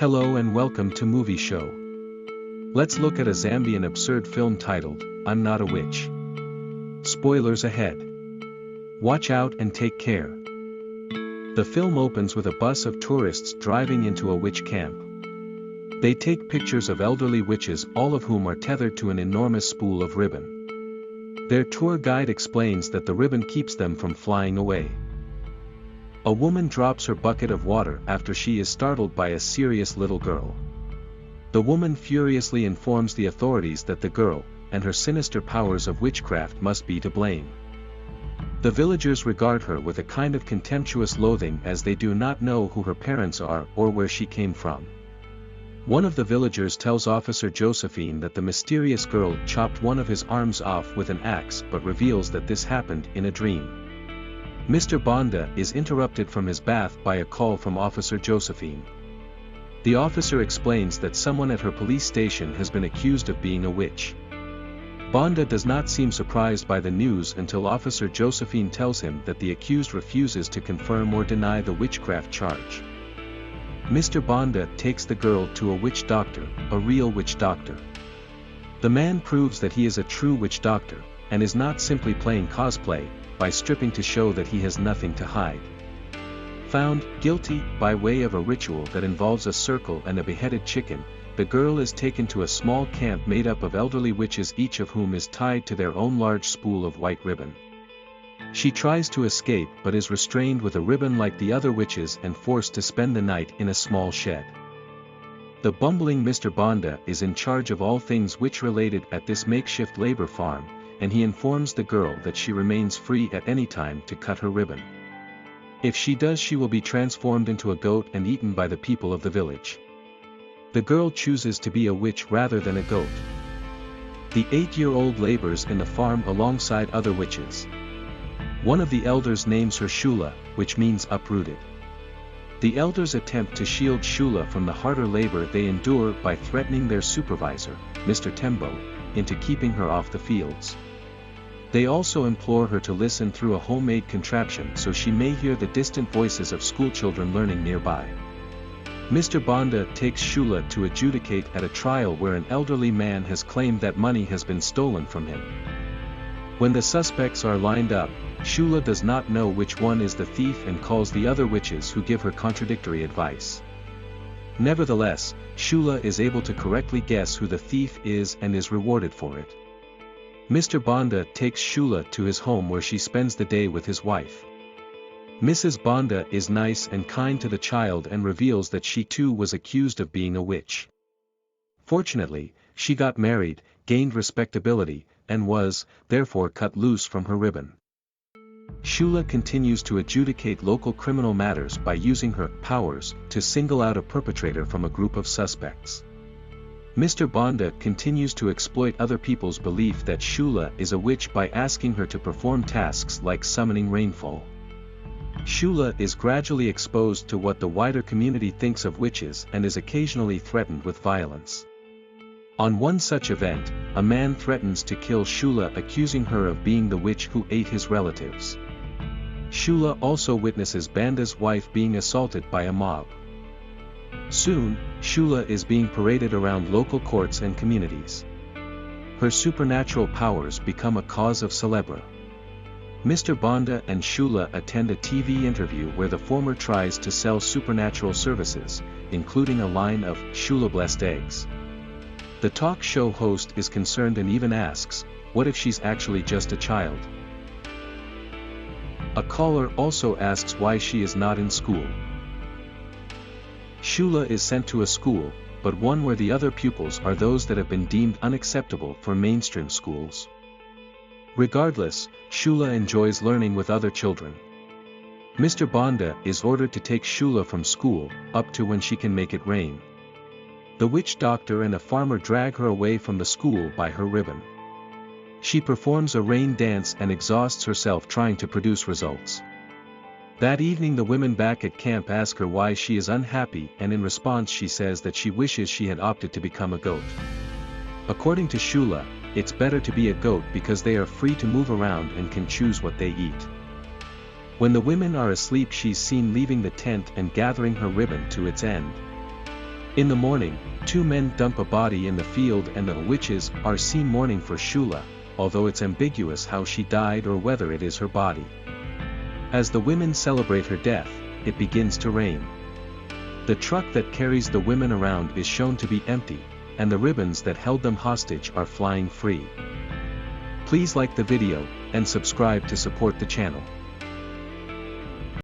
Hello and welcome to Movie Show. Let's look at a Zambian absurd film titled, I'm Not a Witch. Spoilers ahead. Watch out and take care. The film opens with a bus of tourists driving into a witch camp. They take pictures of elderly witches, all of whom are tethered to an enormous spool of ribbon. Their tour guide explains that the ribbon keeps them from flying away. A woman drops her bucket of water after she is startled by a serious little girl. The woman furiously informs the authorities that the girl, and her sinister powers of witchcraft must be to blame. The villagers regard her with a kind of contemptuous loathing as they do not know who her parents are or where she came from. One of the villagers tells Officer Josephine that the mysterious girl chopped one of his arms off with an axe but reveals that this happened in a dream. Mr. Bonda is interrupted from his bath by a call from Officer Josephine. The officer explains that someone at her police station has been accused of being a witch. Bonda does not seem surprised by the news until Officer Josephine tells him that the accused refuses to confirm or deny the witchcraft charge. Mr. Bonda takes the girl to a witch doctor, a real witch doctor. The man proves that he is a true witch doctor, and is not simply playing cosplay, by stripping to show that he has nothing to hide. Found guilty by way of a ritual that involves a circle and a beheaded chicken, the girl is taken to a small camp made up of elderly witches, each of whom is tied to their own large spool of white ribbon. She tries to escape but is restrained with a ribbon like the other witches and forced to spend the night in a small shed. The bumbling Mr. Bonda is in charge of all things witch-related at this makeshift labor farm, and he informs the girl that she remains free at any time to cut her ribbon. If she does, she will be transformed into a goat and eaten by the people of the village. The girl chooses to be a witch rather than a goat. The 8-year-old labors in the farm alongside other witches. One of the elders names her Shula, which means uprooted. The elders attempt to shield Shula from the harder labor they endure by threatening their supervisor, Mr. Tembo, into keeping her off the fields. They also implore her to listen through a homemade contraption so she may hear the distant voices of schoolchildren learning nearby. Mr. Bonda takes Shula to adjudicate at a trial where an elderly man has claimed that money has been stolen from him. When the suspects are lined up, Shula does not know which one is the thief and calls the other witches, who give her contradictory advice. Nevertheless, Shula is able to correctly guess who the thief is and is rewarded for it. Mr. Bonda takes Shula to his home where she spends the day with his wife. Mrs. Bonda is nice and kind to the child and reveals that she too was accused of being a witch. Fortunately, she got married, gained respectability, and was, therefore, cut loose from her ribbon. Shula continues to adjudicate local criminal matters by using her powers to single out a perpetrator from a group of suspects. Mr. Bonda continues to exploit other people's belief that Shula is a witch by asking her to perform tasks like summoning rainfall. Shula is gradually exposed to what the wider community thinks of witches and is occasionally threatened with violence. On one such event, a man threatens to kill Shula, accusing her of being the witch who ate his relatives. Shula also witnesses Banda's wife being assaulted by a mob. Soon, Shula is being paraded around local courts and communities. Her supernatural powers become a cause of celebre. Mr. Bonda and Shula attend a TV interview where the former tries to sell supernatural services, including a line of Shula blessed eggs. The talk show host is concerned and even asks, what if she's actually just a child? A caller also asks why she is not in school. Shula is sent to a school, but one where the other pupils are those that have been deemed unacceptable for mainstream schools. Regardless, Shula enjoys learning with other children. Mr. Bonda is ordered to take Shula from school, up to when she can make it rain. The witch doctor and a farmer drag her away from the school by her ribbon. She performs a rain dance and exhausts herself trying to produce results. That evening the women back at camp ask her why she is unhappy, and in response she says that she wishes she had opted to become a goat. According to Shula, it's better to be a goat because they are free to move around and can choose what they eat. When the women are asleep, she's seen leaving the tent and gathering her ribbon to its end. In the morning, two men dump a body in the field and the witches are seen mourning for Shula, although it's ambiguous how she died or whether it is her body. As the women celebrate her death, it begins to rain. The truck that carries the women around is shown to be empty, and the ribbons that held them hostage are flying free. Please like the video, and subscribe to support the channel.